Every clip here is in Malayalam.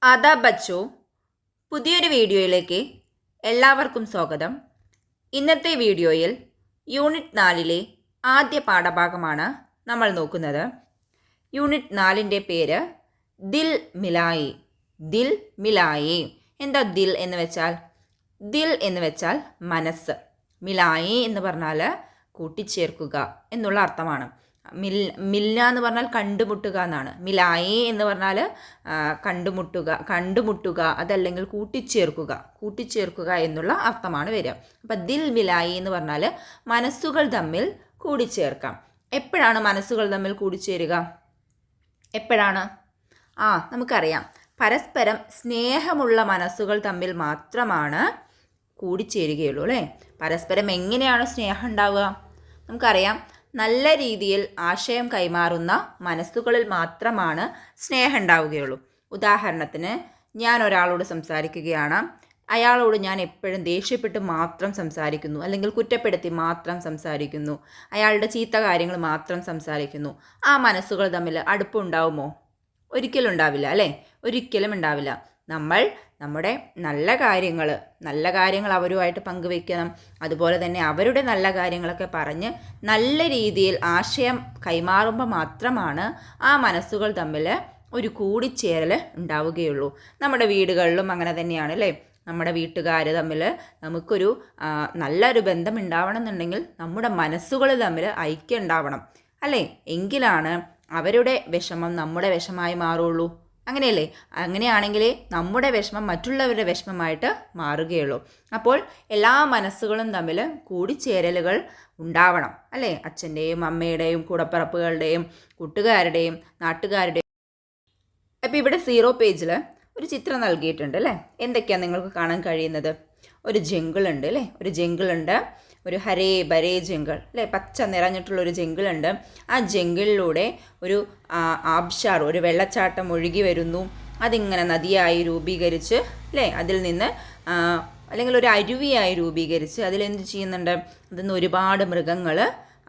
ആദാബ് ബച്ചോ, പുതിയൊരു വീഡിയോയിലേക്ക് എല്ലാവർക്കും സ്വാഗതം. ഇന്നത്തെ വീഡിയോയിൽ യൂണിറ്റ് 4 ആദ്യ പാഠഭാഗമാണ് നമ്മൾ നോക്കുന്നത്. യൂണിറ്റ് 4 പേര് ദിൽ മിലായി. ദിൽ മിലായി. എന്താ ദിൽ എന്ന് വെച്ചാൽ? ദിൽ എന്ന് വെച്ചാൽ മനസ്സ്. മിലായി എന്ന് പറഞ്ഞാൽ കൂട്ടിച്ചേർക്കുക എന്നുള്ള അർത്ഥമാണ്. മില്ല എന്ന് പറഞ്ഞാൽ കണ്ടുമുട്ടുക എന്നാണ്. മിലായി എന്ന് പറഞ്ഞാൽ കണ്ടുമുട്ടുക അതല്ലെങ്കിൽ കൂട്ടിച്ചേർക്കുക എന്നുള്ള അർത്ഥമാണ് വരിക. അപ്പം ദിൽ മിലായി എന്ന് പറഞ്ഞാൽ മനസ്സുകൾ തമ്മിൽ കൂടിച്ചേർക്കാം. എപ്പോഴാണ് മനസ്സുകൾ തമ്മിൽ കൂടിച്ചേരുക? എപ്പോഴാണ്? നമുക്കറിയാം, പരസ്പരം സ്നേഹമുള്ള മനസ്സുകൾ തമ്മിൽ മാത്രമാണ് കൂടിച്ചേരുകയുള്ളൂ അല്ലേ? പരസ്പരം എങ്ങനെയാണ് സ്നേഹം ഉണ്ടാവുക? നമുക്കറിയാം, നല്ല രീതിയിൽ ആശയം കൈമാറുന്ന മനസ്സുകളിൽ മാത്രമാണ് സ്നേഹം ഉണ്ടാവുകയുള്ളൂ. ഉദാഹരണത്തിന്, ഞാൻ ഒരാളോട് സംസാരിക്കുകയാണ്. അയാളോട് ഞാൻ എപ്പോഴും ദേഷ്യപ്പെട്ട് മാത്രം സംസാരിക്കുന്നു, അല്ലെങ്കിൽ കുറ്റപ്പെടുത്തി മാത്രം സംസാരിക്കുന്നു, അയാളുടെ ചീത്ത കാര്യങ്ങൾ മാത്രം സംസാരിക്കുന്നു. ആ മനസ്സുകൾ തമ്മിൽ അടുപ്പമുണ്ടാവുമോ? ഒരിക്കലും ഉണ്ടാവില്ല അല്ലേ? ഒരിക്കലും ഉണ്ടാവില്ല. നമ്മൾ നമ്മുടെ നല്ല കാര്യങ്ങൾ അവരുമായിട്ട് പങ്കുവയ്ക്കണം. അതുപോലെ തന്നെ അവരുടെ നല്ല കാര്യങ്ങളൊക്കെ പറഞ്ഞ് നല്ല രീതിയിൽ ആശയം കൈമാറുമ്പോൾ മാത്രമാണ് ആ മനസ്സുകൾ തമ്മിൽ ഒരു കൂടിച്ചേരൽ ഉണ്ടാവുകയുള്ളൂ. നമ്മുടെ വീടുകളിലും അങ്ങനെ തന്നെയാണ് അല്ലേ? നമ്മുടെ വീട്ടുകാർ തമ്മിൽ നമുക്കൊരു നല്ലൊരു ബന്ധം ഉണ്ടാവണമെന്നുണ്ടെങ്കിൽ നമ്മുടെ മനസ്സുകൾ തമ്മിൽ ഐക്യം ഉണ്ടാവണം അല്ലേ? എങ്കിലാണ് അവരുടെ വിഷമം നമ്മുടെ വിഷമായി മാറുള്ളൂ. അങ്ങനെയല്ലേ? അങ്ങനെയാണെങ്കിൽ നമ്മുടെ വിഷമം മറ്റുള്ളവരുടെ വിഷമമായിട്ട് മാറുകയുള്ളൂ. അപ്പോൾ എല്ലാ മനസ്സുകളും തമ്മിൽ കൂടിച്ചേരലുകൾ ഉണ്ടാവണം അല്ലേ? അച്ഛൻ്റെയും അമ്മയുടെയും കൂടപ്പിറപ്പുകളുടെയും കൂട്ടുകാരുടെയും നാട്ടുകാരുടെയും. അപ്പോൾ ഇവിടെ 0 പേജിൽ ഒരു ചിത്രം നൽകിയിട്ടുണ്ട് അല്ലേ? എന്തൊക്കെയാണ് നിങ്ങൾക്ക് കാണാൻ കഴിയുന്നത്? ഒരു ജംഗിളുണ്ട് അല്ലേ? ഒരു ജംഗിളുണ്ട്, ഒരു ഹരേ ബരേ ജംഗിൾ അല്ലേ? പച്ച നിറഞ്ഞിട്ടുള്ളൊരു ജംഗിളുണ്ട്. ആ ജംഗിളിലൂടെ ഒരു ആബ്ഷാർ, ഒരു വെള്ളച്ചാട്ടം ഒഴുകി വരുന്നു. അതിങ്ങനെ നദിയായി രൂപീകരിച്ച് അല്ലേ? അതിൽ നിന്ന് അല്ലെങ്കിൽ ഒരു അരുവിയായി രൂപീകരിച്ച് അതിലെന്ത് ചെയ്യുന്നുണ്ട്? അതിൽ നിന്ന് ഒരുപാട് മൃഗങ്ങൾ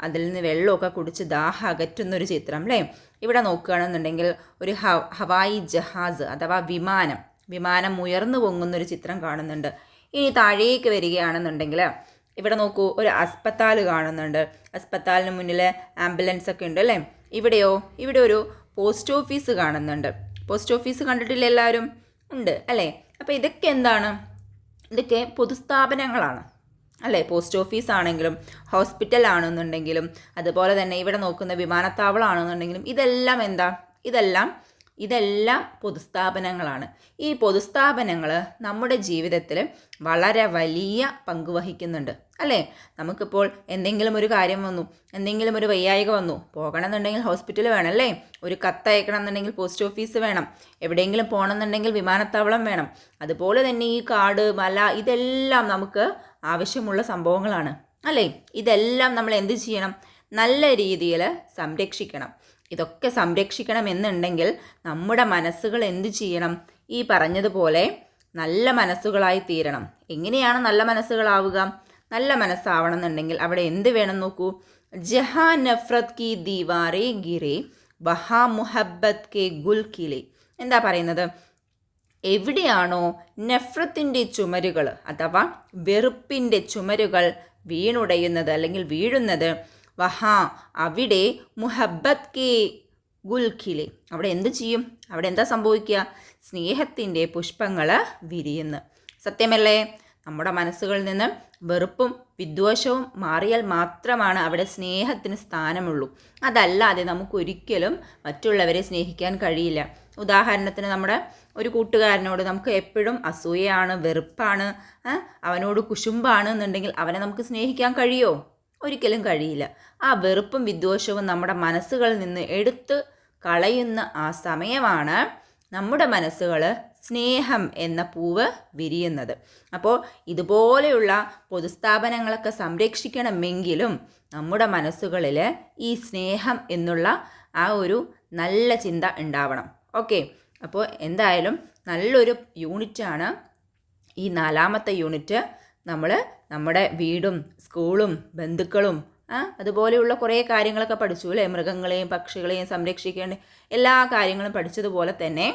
അതിൽ നിന്ന് വെള്ളമൊക്കെ കുടിച്ച് ദാഹം അകറ്റുന്നൊരു ചിത്രം അല്ലേ? ഇവിടെ നോക്കുകയാണെന്നുണ്ടെങ്കിൽ ഒരു ഹവായി ജഹാസ് അഥവാ വിമാനം ഉയർന്നു പൊങ്ങുന്നൊരു ചിത്രം കാണുന്നുണ്ട്. ഇനി താഴേക്ക് വരികയാണെന്നുണ്ടെങ്കിൽ ഇവിടെ നോക്കൂ, ഒരു അസ്പത്താൽ കാണുന്നുണ്ട്. അസ്പത്താലിന് മുന്നിൽ ആംബുലൻസ് ഒക്കെ ഉണ്ട് അല്ലേ? ഇവിടെ ഒരു പോസ്റ്റ് ഓഫീസ് കാണുന്നുണ്ട്. പോസ്റ്റ് ഓഫീസ് കണ്ടിട്ടില്ല എല്ലാവരും? ഉണ്ട് അല്ലേ? അപ്പോൾ ഇതൊക്കെ എന്താണ്? ഇതൊക്കെ പൊതുസ്ഥാപനങ്ങളാണ് അല്ലേ? പോസ്റ്റ് ഓഫീസ് ആണെങ്കിലും ഹോസ്പിറ്റൽ ആണെന്നുണ്ടെങ്കിലും അതുപോലെ തന്നെ ഇവിടെ നോക്കുന്ന വിമാനത്താവളമാണെന്നുണ്ടെങ്കിലും ഇതെല്ലാം എന്താ? ഇതെല്ലാം പൊതുസ്ഥാപനങ്ങളാണ്. ഈ പൊതുസ്ഥാപനങ്ങൾ നമ്മുടെ ജീവിതത്തിൽ വളരെ വലിയ പങ്ക് വഹിക്കുന്നുണ്ട് അല്ലേ? നമുക്കിപ്പോൾ എന്തെങ്കിലും ഒരു കാര്യം വന്നു, എന്തെങ്കിലും ഒരു വയ്യായിക വന്നു, പോകണമെന്നുണ്ടെങ്കിൽ ഹോസ്പിറ്റൽ വേണം അല്ലേ? ഒരു കത്ത് അയക്കണം എന്നുണ്ടെങ്കിൽ പോസ്റ്റ് ഓഫീസ് വേണം. എവിടെയെങ്കിലും പോകണമെന്നുണ്ടെങ്കിൽ വിമാനത്താവളം വേണം. അതുപോലെ തന്നെ ഈ കാട്, മല, ഇതെല്ലാം നമുക്ക് ആവശ്യമുള്ള സംഭവങ്ങളാണ് അല്ലേ? ഇതെല്ലാം നമ്മൾ എന്ത് ചെയ്യണം? നല്ല രീതിയിൽ സംരക്ഷിക്കണം. ഇതൊക്കെ സംരക്ഷിക്കണം എന്നുണ്ടെങ്കിൽ നമ്മുടെ മനസ്സുകൾ എന്ത് ചെയ്യണം? ഈ പറഞ്ഞതുപോലെ നല്ല മനസ്സുകളായി തീരണം. എങ്ങനെയാണ് നല്ല മനസ്സുകളാവുക? നല്ല മനസ്സാവണം എന്നുണ്ടെങ്കിൽ അവിടെ എന്ത് വേണം നോക്കൂ. ജഹാ നഫ്രത് കി ദീവാറേ ഗിരേ വഹാ മുഹബ്ബത്ത് കെ ഗുൽ കിലേ. എന്താ പറയുന്നത്? എവിടെയാണോ നഫ്രത്തിൻ്റെ ചുമരുകൾ അഥവാ വെറുപ്പിൻ്റെ ചുമരുകൾ വീണുടയുന്നത് അല്ലെങ്കിൽ വീഴുന്നത്, വഹാ അവിടെ മുഹബ്ബത്ത് കെ ഗുൽഖിലെ അവിടെ എന്ത് ചെയ്യും? അവിടെ എന്താ സംഭവിക്കുക? സ്നേഹത്തിൻ്റെ പുഷ്പങ്ങൾ വിരിയുന്നു. സത്യമല്ലേ? നമ്മുടെ മനസ്സുകളിൽ നിന്ന് വെറുപ്പും വിദ്വേഷവും മാറിയാൽ മാത്രമാണ് അവിടെ സ്നേഹത്തിന് സ്ഥാനമുള്ളൂ. അതല്ലാതെ നമുക്കൊരിക്കലും മറ്റുള്ളവരെ സ്നേഹിക്കാൻ കഴിയില്ല. ഉദാഹരണത്തിന് നമ്മുടെ ഒരു കൂട്ടുകാരനോട് നമുക്ക് എപ്പോഴും അസൂയയാണ്, വെറുപ്പാണ്, അവനോട് കുശുമ്പാണ് എന്നുണ്ടെങ്കിൽ അവനെ നമുക്ക് സ്നേഹിക്കാൻ കഴിയുമോ? ഒരിക്കലും കഴിയില്ല. ആ വെറുപ്പും വിദ്വേഷവും നമ്മുടെ മനസ്സുകളിൽ നിന്ന് എടുത്ത് കളയുന്ന ആ സമയമാണ് നമ്മുടെ മനസ്സുകൾ സ്നേഹം എന്ന പൂവ് വിരിയുന്നത്. അപ്പോൾ ഇതുപോലെയുള്ള പൊതുസ്ഥാപനങ്ങളൊക്കെ സംരക്ഷിക്കണമെങ്കിലും നമ്മുടെ മനസ്സുകളിൽ ഈ സ്നേഹം എന്നുള്ള ആ ഒരു നല്ല ചിന്ത ഉണ്ടാവണം. ഓക്കെ, അപ്പോൾ എന്തായാലും നല്ലൊരു യൂണിറ്റാണ് ഈ 4ാമത്തെ യൂണിറ്റ്. നമ്മൾ നമ്മുടെ വീടും സ്കൂളും ബന്ധുക്കളും അതുപോലെയുള്ള കുറേ കാര്യങ്ങളൊക്കെ പഠിച്ചു അല്ലേ? മൃഗങ്ങളെയും പക്ഷികളെയും സംരക്ഷിക്കേണ്ട എല്ലാ കാര്യങ്ങളും പഠിച്ചതുപോലെ തന്നെ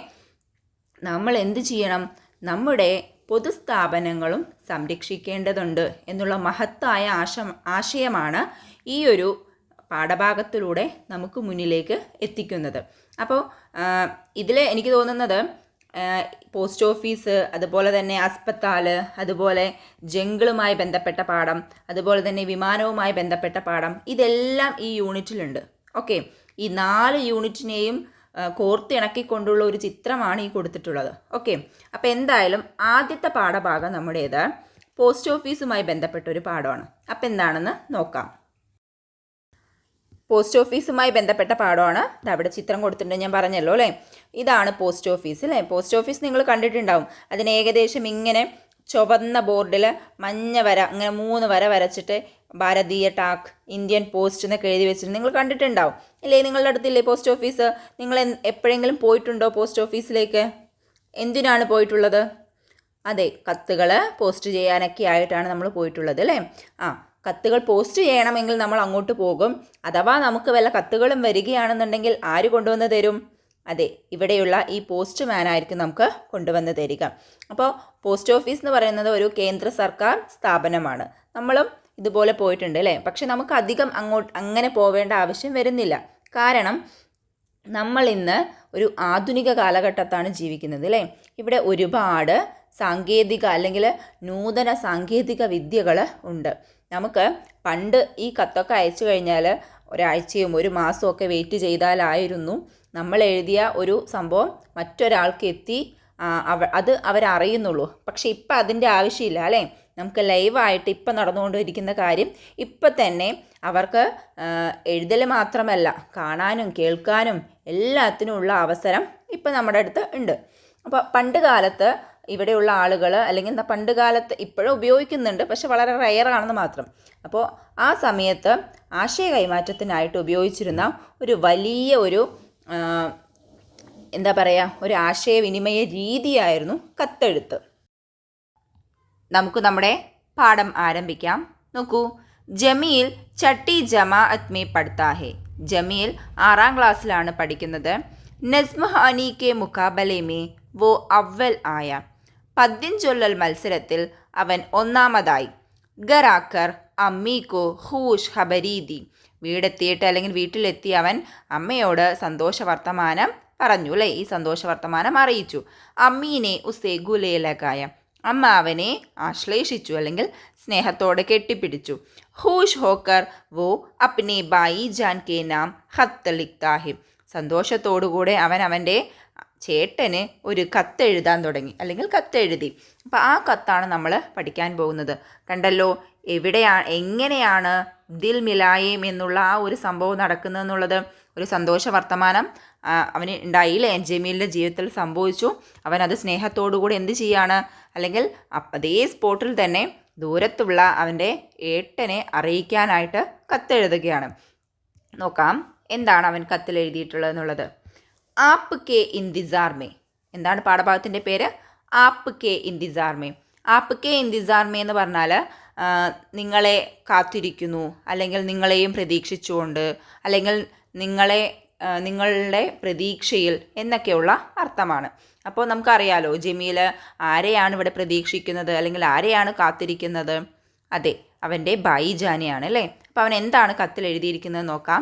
നമ്മൾ എന്ത് ചെയ്യണം? നമ്മുടെ പൊതുസ്ഥാപനങ്ങളും സംരക്ഷിക്കേണ്ടതുണ്ട് എന്നുള്ള മഹത്തായ ആശയമാണ് ഈ ഒരു പാഠഭാഗത്തിലൂടെ നമുക്ക് മുന്നിലേക്ക് എത്തിക്കുന്നത്. അപ്പോൾ ഇതിൽ എനിക്ക് തോന്നുന്നത് പോസ്റ്റ് ഓഫീസ്, അതുപോലെ തന്നെ അസ്പത്താൽ, അതുപോലെ ജംഗിളുമായി ബന്ധപ്പെട്ട പാഠം, അതുപോലെ തന്നെ വിമാനവുമായി ബന്ധപ്പെട്ട പാഠം, ഇതെല്ലാം ഈ യൂണിറ്റിലുണ്ട്. ഓക്കെ, ഈ 4 യൂണിറ്റിനെയും കോർത്തിണക്കിക്കൊണ്ടുള്ള ഒരു ചിത്രമാണ് ഈ കൊടുത്തിട്ടുള്ളത്. ഓക്കെ, അപ്പോൾ എന്തായാലും ആദ്യത്തെ പാഠഭാഗം നമ്മുടേത് പോസ്റ്റ് ഓഫീസുമായി ബന്ധപ്പെട്ട ഒരു പാഠമാണ്. അപ്പോൾ എന്താണെന്ന് നോക്കാം. പോസ്റ്റ് ഓഫീസുമായി ബന്ധപ്പെട്ട പാഠമാണ്. അവിടെ ചിത്രം കൊടുത്തിട്ടുണ്ട്, ഞാൻ പറഞ്ഞല്ലോ അല്ലേ. ഇതാണ് പോസ്റ്റ് ഓഫീസ് അല്ലേ. പോസ്റ്റ് ഓഫീസ് നിങ്ങൾ കണ്ടിട്ടുണ്ടാവും. അതിന് ഏകദേശം ഇങ്ങനെ ചുവന്ന ബോർഡിൽ മഞ്ഞ വര, അങ്ങനെ 3 വര വരച്ചിട്ട് ഭാരതീയ ടാക്ക്, ഇന്ത്യൻ പോസ്റ്റ് എന്നൊക്കെ എഴുതി വെച്ചിട്ട് നിങ്ങൾ കണ്ടിട്ടുണ്ടാവും ഇല്ലേ? നിങ്ങളുടെ അടുത്തില്ലേ പോസ്റ്റ് ഓഫീസ്? നിങ്ങൾ എപ്പോഴെങ്കിലും പോയിട്ടുണ്ടോ പോസ്റ്റ് ഓഫീസിലേക്ക്? എന്തിനാണ് പോയിട്ടുള്ളത്? അതെ, കത്തുകൾ പോസ്റ്റ് ചെയ്യാനൊക്കെ ആയിട്ടാണ് നമ്മൾ പോയിട്ടുള്ളത് അല്ലേ. കത്തുകൾ പോസ്റ്റ് ചെയ്യണമെങ്കിൽ നമ്മൾ അങ്ങോട്ട് പോകും. അഥവാ നമുക്ക് വല്ല കത്തുകളും വരികയാണെന്നുണ്ടെങ്കിൽ ആര് കൊണ്ടുവന്ന് തരും? അതെ, ഇവിടെയുള്ള ഈ പോസ്റ്റ് മാനായിരിക്കും നമുക്ക് കൊണ്ടുവന്ന് തരിക. അപ്പോൾ പോസ്റ്റ് ഓഫീസ് എന്ന് പറയുന്നത് ഒരു കേന്ദ്ര സർക്കാർ സ്ഥാപനമാണ്. നമ്മളും ഇതുപോലെ പോയിട്ടുണ്ട് അല്ലേ. പക്ഷെ നമുക്ക് അധികം അങ്ങനെ പോവേണ്ട ആവശ്യം വരുന്നില്ല. കാരണം നമ്മൾ ഇന്ന് ഒരു ആധുനിക കാലഘട്ടത്താണ് ജീവിക്കുന്നത് അല്ലേ. ഇവിടെ ഒരുപാട് സാങ്കേതിക അല്ലെങ്കിൽ നൂതന സാങ്കേതിക വിദ്യകൾ ഉണ്ട്. നമുക്ക് പണ്ട് ഈ കത്തൊക്കെ അയച്ചു കഴിഞ്ഞാൽ ഒരാഴ്ചയും ഒരു മാസവും ഒക്കെ വെയിറ്റ് ചെയ്താലായിരുന്നു നമ്മൾ എഴുതിയ ഒരു സംഭവം മറ്റൊരാൾക്ക് എത്തി അത് അവരറിയുന്നുള്ളൂ. പക്ഷെ ഇപ്പം അതിൻ്റെ ആവശ്യമില്ല അല്ലേ. നമുക്ക് ലൈവായിട്ട് ഇപ്പം നടന്നുകൊണ്ടിരിക്കുന്ന കാര്യം ഇപ്പം തന്നെ അവർക്ക് എഴുതൽ മാത്രമല്ല, കാണാനും കേൾക്കാനും എല്ലാത്തിനുമുള്ള അവസരം ഇപ്പം നമ്മുടെ അടുത്ത് ഉണ്ട്. അപ്പോൾ പണ്ട് കാലത്ത് ഇവിടെയുള്ള ആളുകൾ, അല്ലെങ്കിൽ പണ്ട് കാലത്ത് ഇപ്പോഴും ഉപയോഗിക്കുന്നുണ്ട്, പക്ഷെ വളരെ റെയറാണെന്ന് മാത്രം. അപ്പോൾ ആ സമയത്ത് ആശയ കൈമാറ്റത്തിനായിട്ട് ഉപയോഗിച്ചിരുന്ന ഒരു വലിയ ഒരു ആശയവിനിമയ രീതിയായിരുന്നു കത്തെഴുത്ത്. നമുക്ക് നമ്മുടെ പാഠം ആരംഭിക്കാം. നോക്കൂ, ജമീൽ ചട്ടി ജമാഅത്ത് മേ പഠ്താ ഹെ. ജമീൽ 6ാം ക്ലാസ്സിലാണ് പഠിക്കുന്നത്. നസ്മഹാനി കെ മുഖാബലെ മേ വോ അവൽ ആയ. പദ്യം ചൊല്ലൽ മത്സരത്തിൽ അവൻ 1ാമതായി. ഗറാക്കർ അമ്മീക്കോ ഹൂഷ് ഹബരീദി. വീടെത്തിയിട്ട് അല്ലെങ്കിൽ വീട്ടിലെത്തി അവൻ അമ്മയോട് സന്തോഷ വർത്തമാനം പറഞ്ഞു അല്ലേ. ഈ സന്തോഷ വർത്തമാനം അറിയിച്ചു. അമ്മീനെ ഉസേ ഗുലേ ലഗായ. അമ്മ അവനെ ആശ്ലേഷിച്ചു അല്ലെങ്കിൽ സ്നേഹത്തോടെ കെട്ടിപ്പിടിച്ചു. ഹൂഷ് ഹോക്കർ വോ അപ്നെ ബായി ജാൻ കെ നാം ഹത്ത് ലിഖ്താ ഹെ. സന്തോഷത്തോടുകൂടെ അവൻ അവൻ്റെ ചേട്ടന് ഒരു കത്തെഴുതാൻ തുടങ്ങി അല്ലെങ്കിൽ കത്തെഴുതി. അപ്പോൾ ആ കത്താണ് നമ്മൾ പഠിക്കാൻ പോകുന്നത്. കണ്ടല്ലോ എങ്ങനെയാണ് ദിൽ മിലായേം എന്നുള്ള ആ ഒരു സംഭവം നടക്കുന്നതെന്നുള്ളത്. ഒരു സന്തോഷ വർത്തമാനം അവന് ഉണ്ടായില്ലേ, ജമീലിൻ്റെ ജീവിതത്തിൽ സംഭവിച്ചു. അവനത് സ്നേഹത്തോടുകൂടി എന്ത് ചെയ്യാണ്, അല്ലെങ്കിൽ അതേ സ്പോട്ടിൽ തന്നെ ദൂരത്തുള്ള അവൻ്റെ ഏട്ടനെ അറിയിക്കാനായിട്ട് കത്തെഴുതുകയാണ്. നോക്കാം എന്താണ് അവൻ കത്തിൽ എഴുതിയിട്ടുള്ളതെന്നുള്ളത്. App K ഇന്തിസാർ may. എന്താണ് പാഠഭാഗത്തിൻ്റെ പേര്? App K ഇന്തിസാർ may. App K ഇന്തിസാർ may എന്ന് പറഞ്ഞാൽ നിങ്ങളെ കാത്തിരിക്കുന്നു, അല്ലെങ്കിൽ നിങ്ങളെയും പ്രതീക്ഷിച്ചുകൊണ്ട്, അല്ലെങ്കിൽ നിങ്ങളുടെ പ്രതീക്ഷയിൽ എന്നൊക്കെയുള്ള അർത്ഥമാണ്. അപ്പോൾ നമുക്കറിയാലോ ജമീൽ ആരെയാണ് ഇവിടെ പ്രതീക്ഷിക്കുന്നത്, അല്ലെങ്കിൽ ആരെയാണ് കാത്തിരിക്കുന്നത്? അതെ, അവൻ്റെ ഭായിജാനെയാണ് അല്ലേ. അപ്പോൾ അവൻ എന്താണ് കത്തിൽ എഴുതിയിരിക്കുന്നത് നോക്കാം.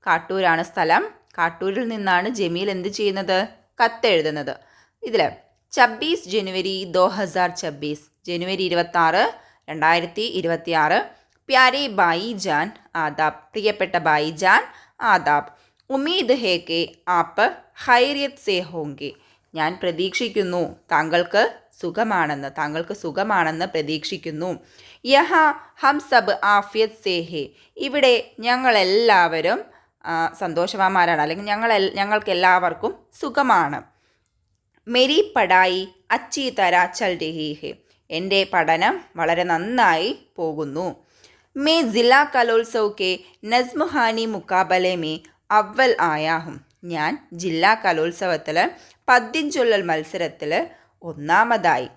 കാട്ടൂരാണ് സ്ഥലം. കാട്ടൂരിൽ നിന്നാണ് ജമീൽ എന്ത് ചെയ്യുന്നത്? കത്തെഴുതുന്നത്. ഇതിൽ 26 ജനുവരി 2026, ജനുവരി 26, 2026. പ്യാരെ ഭായിജാൻ ആദാബ്. പ്രിയപ്പെട്ട ഭായിജാൻ ആദാബ്. ഉമ്മീദ് ഹേ കെ ആപ്പ് ഖൈരിയത്ത് സേ ഹോങ്കെ. ഞാൻ പ്രതീക്ഷിക്കുന്നു താങ്കൾക്ക് സുഖമാണെന്ന് പ്രതീക്ഷിക്കുന്നു. യഹ ഹം സബ് ആഫിയത്ത് സേ ഹേ. ഇവിടെ ഞങ്ങളെല്ലാവരും സന്തോഷവാന്മാരാണ്, അല്ലെങ്കിൽ ഞങ്ങൾക്കെല്ലാവർക്കും സുഖമാണ്. മെരി പഠായി അച്ചി തര ചൽ രഹി ഹെ. എൻ്റെ പഠനം വളരെ നന്നായി പോകുന്നു. മേ ജില്ലാ കലോത്സവ് കെ നസ്മുഹാനി മുക്കാബലെ മേ അവൽ ആയാഹും. ഞാൻ ജില്ലാ കലോത്സവത്തിൽ പദ്യം ചൊല്ലൽ മത്സരത്തിൽ 1ാമതായി.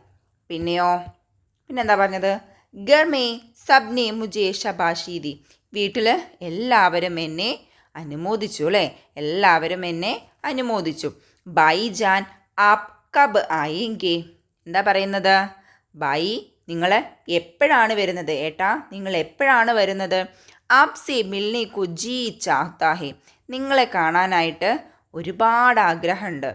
പിന്നെന്താ പറഞ്ഞത്? ഗർ മേ സബ്നെ മുജേ ഷബാഷി ദി. വീട്ടിൽ എല്ലാവരും എന്നെ അനുമോദിച്ചു അല്ലേ. എല്ലാവരും എന്നെ അനുമോദിച്ചു. ഭായിജാൻ ആപ് കബ് ആയെങ്കി. എന്താ പറയുന്നത്? ബായി, നിങ്ങൾ എപ്പോഴാണ് വരുന്നത്? ഏട്ടാ, നിങ്ങൾ എപ്പോഴാണ് വരുന്നത്? ആപ് സെ മിൽനെ കോ ജി ചാഹ്താ ഹെ. നിങ്ങളെ കാണാനായിട്ട് ഒരുപാട് ആഗ്രഹമുണ്ട്.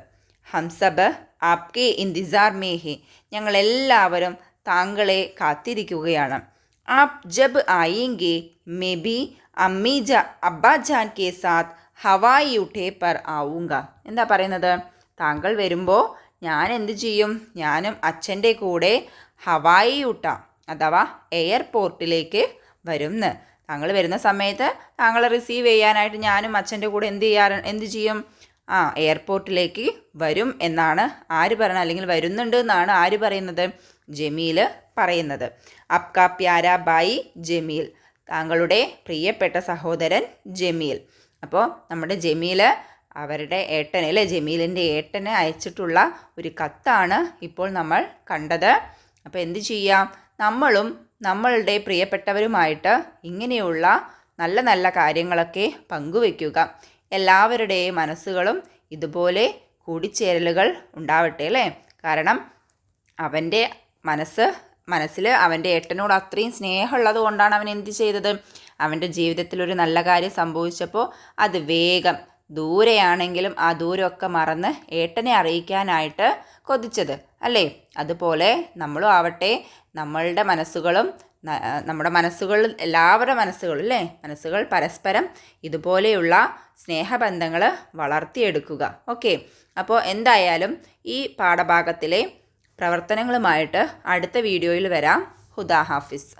ഹംസബ് ആപ്കെ ഇന്തിസാർ മേ ഹെ. ഞങ്ങളെല്ലാവരും താങ്കളെ കാത്തിരിക്കുകയാണ്. ആപ് ജബ് ആയെങ്കി മേ ബി അബ്ബാ ജാൻ കെ സാത്ത് ഹവായി ഉഠേ പർ ആവുങ്ക. എന്താ പറയുന്നത്? താങ്കൾ വരുമ്പോൾ ഞാൻ എന്ത് ചെയ്യും? ഞാനും അച്ഛൻ്റെ കൂടെ ഹവായി ഊട്ട അഥവാ എയർപോർട്ടിലേക്ക് വരുമെന്ന്. താങ്കൾ വരുന്ന സമയത്ത് താങ്കളെ റിസീവ് ചെയ്യാനായിട്ട് ഞാനും അച്ഛൻ്റെ കൂടെ എന്ത് ചെയ്യും? എയർപോർട്ടിലേക്ക് വരും എന്നാണ് ആര് പറയുന്നത്? അല്ലെങ്കിൽ വരുന്നുണ്ട് എന്നാണ് ആര് പറയുന്നത്? ജമീൽ പറയുന്നത്. അപ്കാ പ്യാരാ ബായി ജമീൽ. താങ്കളുടെ പ്രിയപ്പെട്ട സഹോദരൻ ജമീൽ. അപ്പോൾ നമ്മുടെ ജമീൽ അവരുടെ ഏട്ടന് അല്ലേ, ജമീലിൻ്റെ ഏട്ടന് അയച്ചിട്ടുള്ള ഒരു കത്താണ് ഇപ്പോൾ നമ്മൾ കണ്ടത്. അപ്പോൾ എന്ത് ചെയ്യാം? നമ്മളും നമ്മളുടെ പ്രിയപ്പെട്ടവരുമായിട്ട് ഇങ്ങനെയുള്ള നല്ല നല്ല കാര്യങ്ങളൊക്കെ പങ്കുവയ്ക്കുക. എല്ലാവരുടെയും മനസ്സുകളും ഇതുപോലെ കൂടിച്ചേരലുകൾ ഉണ്ടാവട്ടെ അല്ലേ. കാരണം അവൻ്റെ മനസ്സിൽ അവൻ്റെ ഏട്ടനോട് അത്രയും സ്നേഹമുള്ളത് കൊണ്ടാണ് അവൻ എന്ത് ചെയ്തത്? അവൻ്റെ ജീവിതത്തിൽ ഒരു നല്ല കാര്യം സംഭവിച്ചപ്പോൾ അത് വേഗം, ദൂരെയാണെങ്കിലും ആ ദൂരമൊക്കെ മറന്ന് ഏട്ടനെ അറിയിക്കാനായിട്ട് കൊതിച്ചത് അല്ലേ. അതുപോലെ നമ്മളും ആവട്ടെ, നമ്മളുടെ മനസ്സുകളും നമ്മുടെ മനസ്സുകൾ, എല്ലാവരുടെ മനസ്സുകളും അല്ലേ, മനസ്സുകൾ പരസ്പരം ഇതുപോലെയുള്ള സ്നേഹബന്ധങ്ങൾ വളർത്തിയെടുക്കുക. ഓക്കെ, അപ്പോൾ എന്തായാലും ഈ പാഠഭാഗത്തിലെ പ്രവർത്തനങ്ങളുമായിട്ട് അടുത്ത വീഡിയോയിൽ വരാം. ഹുദാ ഹാഫിസ്.